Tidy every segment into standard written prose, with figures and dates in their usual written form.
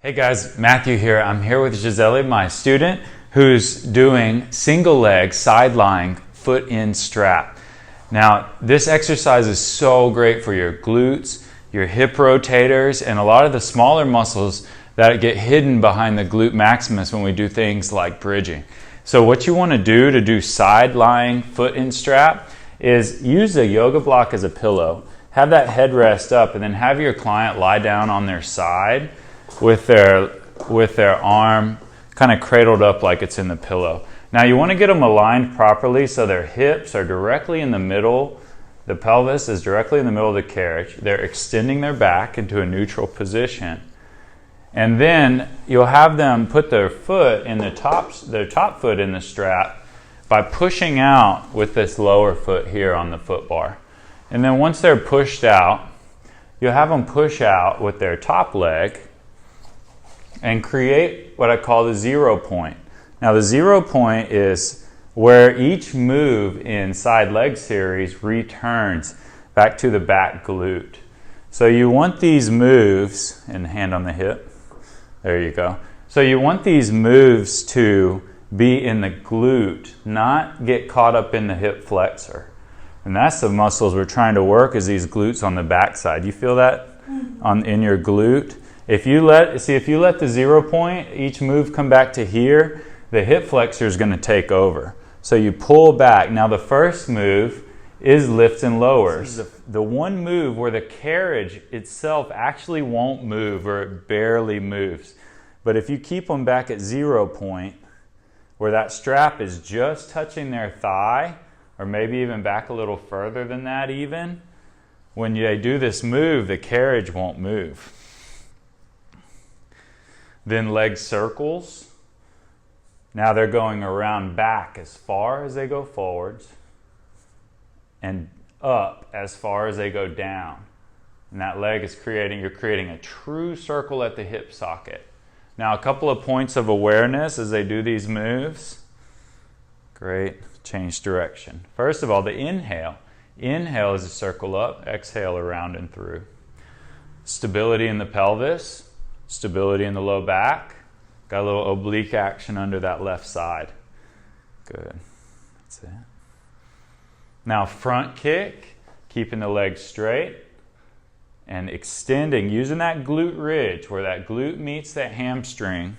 Hey guys, Matthew here. I'm here with Gisele, my student, who's doing single leg side lying foot in strap. Now, this exercise is so great for your glutes, your hip rotators, and a lot of the smaller muscles that get hidden behind the glute maximus when we do things like bridging. So what you want to do side lying foot in strap is use a yoga block as a pillow. Have that headrest up and then have your client lie down on their side with their arm kind of cradled up like it's in the pillow. Now you want to get them aligned properly so their hips are directly in the middle, the pelvis is directly in the middle of the carriage. They're extending their back into a neutral position. And then you'll have them put their foot in their top foot in the strap by pushing out with this lower foot here on the foot bar. And then once they're pushed out, you'll have them push out with their top leg and create what I call the 0 point. Now the 0 point is where each move in side leg series returns back to the back glute. So you want these moves, and hand on the hip, there you go. So you want these moves to be in the glute, not get caught up in the hip flexor. And that's the muscles we're trying to work, is these glutes on the back side. You feel that in your glute? If you let the 0 point, each move come back to here, the hip flexor is going to take over. So you pull back. Now the first move is lifts and lowers. The one move where the carriage itself actually won't move, or it barely moves. But if you keep them back at 0 point, where that strap is just touching their thigh, or maybe even back a little further than that even, when they do this move, the carriage won't move. Then leg circles. Now they're going around back as far as they go forwards and up as far as they go down. And that leg is you're creating a true circle at the hip socket. Now a couple of points of awareness as they do these moves. Great, change direction. First of all, the inhale. Inhale is a circle up, exhale around and through. Stability in the pelvis. Stability in the low back. Got a little oblique action under that left side. Good. That's it. Now front kick, keeping the legs straight and extending, using that glute ridge where that glute meets that hamstring.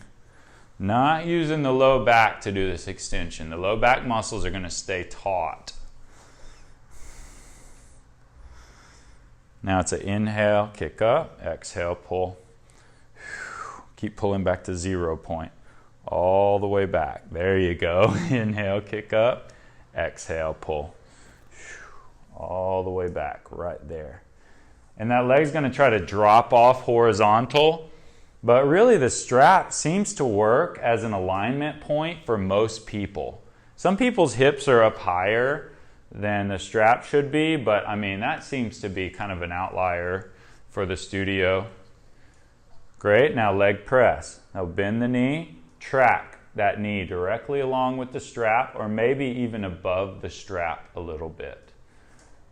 Not using the low back to do this extension. The low back muscles are going to stay taut. Now it's an inhale, kick up, exhale, pull. Keep pulling back to 0 point, all the way back. There you go. Inhale, kick up, exhale, pull. All the way back, right there. And that leg's going to try to drop off horizontal, but really the strap seems to work as an alignment point for most people. Some people's hips are up higher than the strap should be, but I mean, that seems to be kind of an outlier for the studio. Great, now leg press. Now bend the knee, track that knee directly along with the strap, or maybe even above the strap a little bit.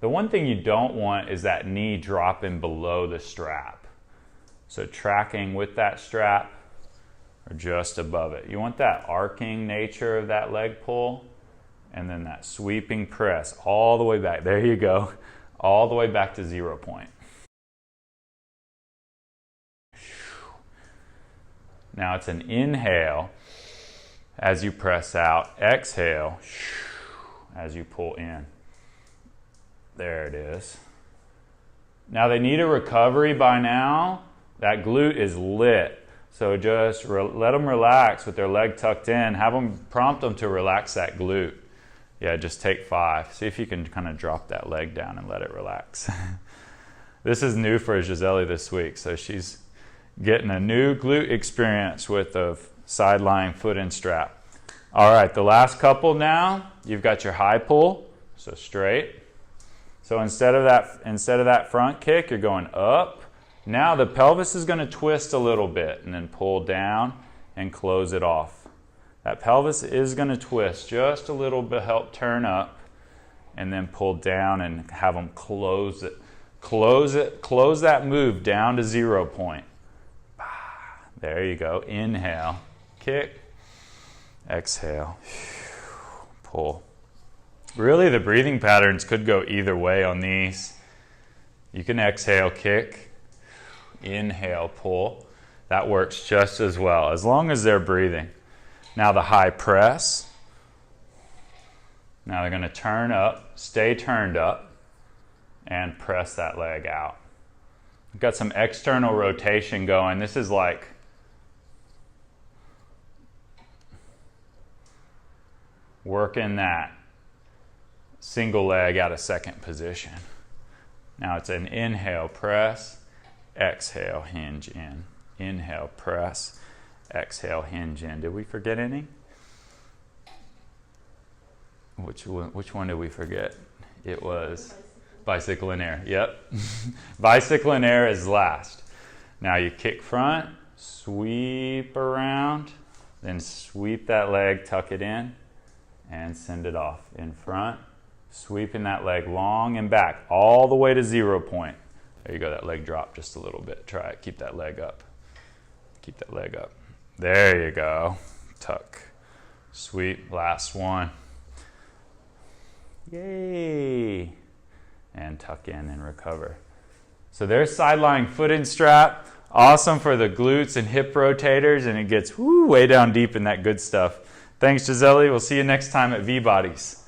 The one thing you don't want is that knee dropping below the strap. So tracking with that strap or just above it. You want that arcing nature of that leg pull, and then that sweeping press all the way back. There you go, all the way back to 0 point. Now it's an inhale as you press out, exhale as you pull in. There it is. Now they need a recovery by now. That glute is lit. So just let them relax with their leg tucked in. Prompt them to relax that glute. Yeah, just take 5. See if you can kind of drop that leg down and let it relax. This is new for Gisele this week, so she's getting a new glute experience with the side lying foot in strap. All right, the last couple now, you've got your high pull, so straight. So instead of that front kick, you're going up. Now the pelvis is going to twist a little bit and then pull down and close it off. That pelvis is going to twist just a little bit, help turn up, and then pull down and have them close it. Close that move down to 0 point. There you go. Inhale, kick, exhale, pull. Really, the breathing patterns could go either way on these. You can exhale, kick, inhale, pull. That works just as well, as long as they're breathing. Now the high press. Now they're going to turn up, stay turned up, and press that leg out. We've got some external rotation going. This is like working that single leg out of second position. Now it's an inhale, press, exhale, hinge in. Inhale, press, exhale, hinge in. Did we forget any? Which one did we forget? It was bicycle in air. Yep. Bicycle in air is last. Now you kick front, sweep around, then sweep that leg, tuck it in, and send it off. In front, sweeping that leg long and back, all the way to 0 point. There you go, that leg dropped just a little bit. Try it, keep that leg up. Keep that leg up. There you go. Tuck, sweep, last one. Yay! And tuck in and recover. So there's side-lying foot in strap. Awesome for the glutes and hip rotators, and it gets way down deep in that good stuff. Thanks, Gisele. We'll see you next time at V-Bodies.